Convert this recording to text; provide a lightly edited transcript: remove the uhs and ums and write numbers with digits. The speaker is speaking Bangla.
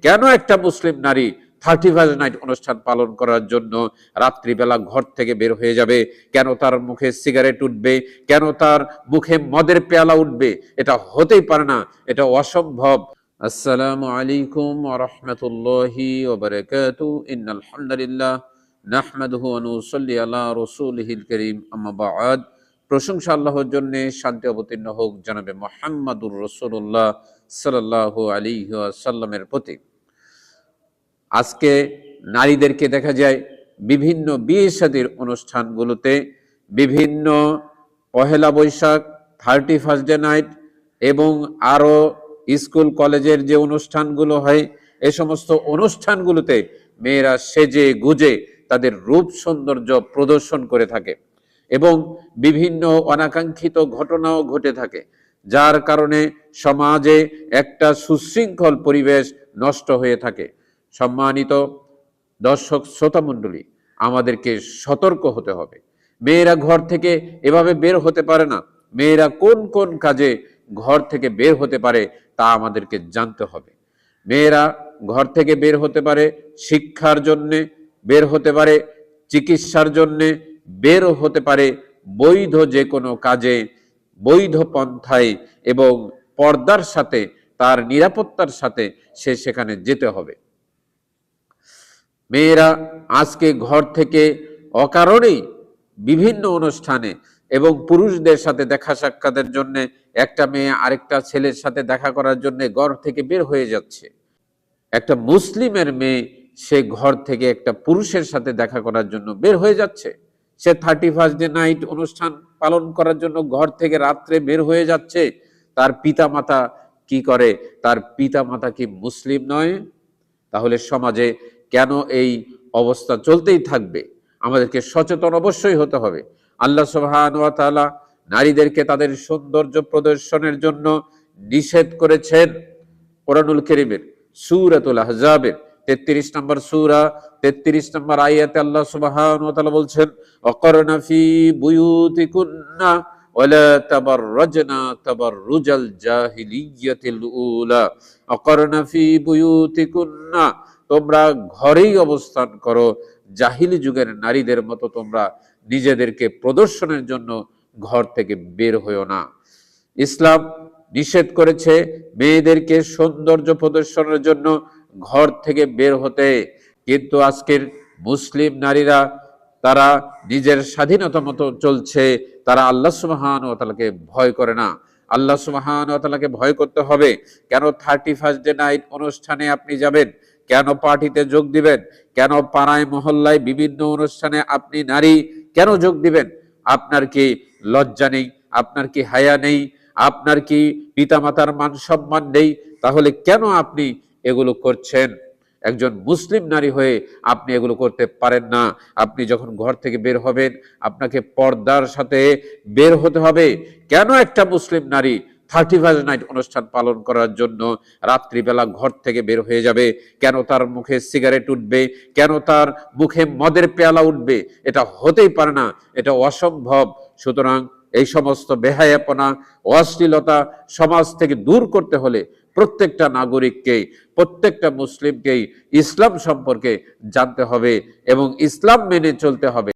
কেন একটা মুসলিম নারী 31st নাইট অনুষ্ঠান পালন করার জন্য রাত্রিবেলা ঘর থেকে বের হয়ে যাবে? কেন তার মুখে সিগারেট উঠবে? কেন তার মুখে মদের পেয়ালা উঠবে? এটা হতেই পারে না, এটা অসম্ভব। আসসালামু আলাইকুম ওয়া রাহমাতুল্লাহি ওয়া বারাকাতুহু। ইন্নাল হামদুলিল্লাহ নাহমাদুহু ওয়া নুসাল্লি আলা রাসূলিহিল কারীম, আম্মা বা'দ। প্রশংসা আল্লাহর জন্য, শান্তি অবতীর্ণ হোক জনাবে মুহাম্মাদুর রাসূলুল্লাহ সাল্লাল্লাহু আলাইহি ওয়াসাল্লামের প্রতি। আজকে নারীদেরকে দেখা যায় বিভিন্ন বিয়ে শাদীর অনুষ্ঠানগুলোতে, বিভিন্ন Pohela Boishakh, 31st day night এবং আরো স্কুল কলেজের যে অনুষ্ঠানগুলো হয়, এই সমস্ত অনুষ্ঠানগুলোতে মেয়েরা সেজে গুজে তাদের রূপ সৌন্দর্য প্রদর্শন করে থাকে এবং বিভিন্ন অনাকাঙ্ক্ষিত ঘটনাও ঘটে থাকে, যার কারণে সমাজে একটা সুশৃঙ্খল পরিবেশ নষ্ট হয়ে থাকে। সম্মানিত দর্শক শ্রোতা মণ্ডলী, আমাদেরকে সতর্ক হতে হবে। মেয়েরা ঘর থেকে এভাবে বের হতে পারে না। মেয়েরা কোন কোন কাজে ঘর থেকে বের হতে পারে তা আমাদেরকে জানতে হবে। মেয়েরা ঘর থেকে বের হতে পারে শিক্ষার জন্যে, বের হতে পারে চিকিৎসার জন্যে, বের হতে পারে বৈধ যে কোনো কাজে, বৈধ পন্থায় এবং পর্দার সাথে, তার নিরাপত্তার সাথে সে সেখানে যেতে হবে। মেয়েরা আজকে ঘর থেকে অকারণেই বিভিন্ন অনুষ্ঠানে এবং পুরুষদের সাথে দেখা সাক্ষাতের জন্য, একটা মেয়ে আরেকটা ছেলের সাথে দেখা করার জন্য ঘর থেকে বের হয়ে যাচ্ছে। একটা মুসলিমের মেয়ে সে ঘর থেকে একটা পুরুষের সাথে দেখা করার জন্য বের হয়ে যাচ্ছে। সে 31st ডে নাইট অনুষ্ঠান পালন করার জন্য ঘর থেকে রাত্রে বের হয়ে যাচ্ছে। তার পিতামাতা কি করে? তার পিতামাতা কি মুসলিম নয়? তাহলে সমাজে কেন এই অবস্থা চলতেই থাকবে? আমাদেরকে সচেতন অবশ্যই হতে হবে। আল্লাহ সুবহানাহু ওয়া তাআলা নারীদেরকে তাদের সৌন্দর্য প্রদর্শনের জন্য নিষেধ করেছেন। কোরআনুল কারীমের সূরাতুল আহজাবের 33 নম্বর সূরা 33 নম্বর আয়াতে আল্লাহ সুবহানাহু ওয়া তাআলা বলছেন, ওয়াকারনা ফি বুয়ুতিকুন্না ওয়ালা তাবাররাজনা তাবাররুজাল জাহিলিয়াতিল উলা। ওয়াকারনা ফি বুয়ুতিকুন্না, তোমরা ঘরেই অবস্থান করো, জাহিলি যুগের নারীদের মতো তোমরা নিজেদেরকে প্রদর্শনের জন্য ঘর থেকে বের হইও না। ইসলাম নিষেধ করেছে মেয়েদেরকে সৌন্দর্য প্রদর্শনের জন্য ঘর থেকে বের হতে, কিন্তু আজকের মুসলিম নারীরা তারা নিজের স্বাধীনতা মতো চলছে। তারা আল্লাহ সুবহানাহু ওয়া তাআলাকে ভয় করে না। আল্লাহ সুবহানাহু ওয়া তাআলাকে ভয় করতে হবে। কেন 31st ডে নাইট অনুষ্ঠানে আপনি যাবেন? কেন পার্টিতে যোগ দিবেন? কেন পাড়ায় মহল্লায় বিভিন্ন অনুষ্ঠানে আপনি নারী কেন যোগ দিবেন? আপনার কি লজ্জা নেই? আপনার কি হায়া নেই? আপনার কি পিতামাতার মান সম্মান নেই? তাহলে কেন আপনি এগুলো করছেন? একজন মুসলিম নারী হয়ে আপনি এগুলো করতে পারেন না। আপনি যখন ঘর থেকে বের হবেন, আপনাকে পর্দার সাথে বের হতে হবে। কেন একটা মুসলিম নারী 31st নাইট অনুষ্ঠান পালন করার জন্য রাত্রিবেলা ঘর থেকে বের হয়ে যাবে? কেন তার মুখে সিগারেট উঠবে? কেন তার মুখে মদের পেয়ালা উঠবে? এটা হতেই পারে না, এটা অসম্ভব। সুতরাং এই সমস্ত বেহায়াপনা, অশ্লীলতা সমাজ থেকে দূর করতে হলে প্রত্যেকটা নাগরিককেই, প্রত্যেকটা মুসলিমকেই ইসলাম সম্পর্কে জানতে হবে এবং ইসলাম মেনে চলতে হবে।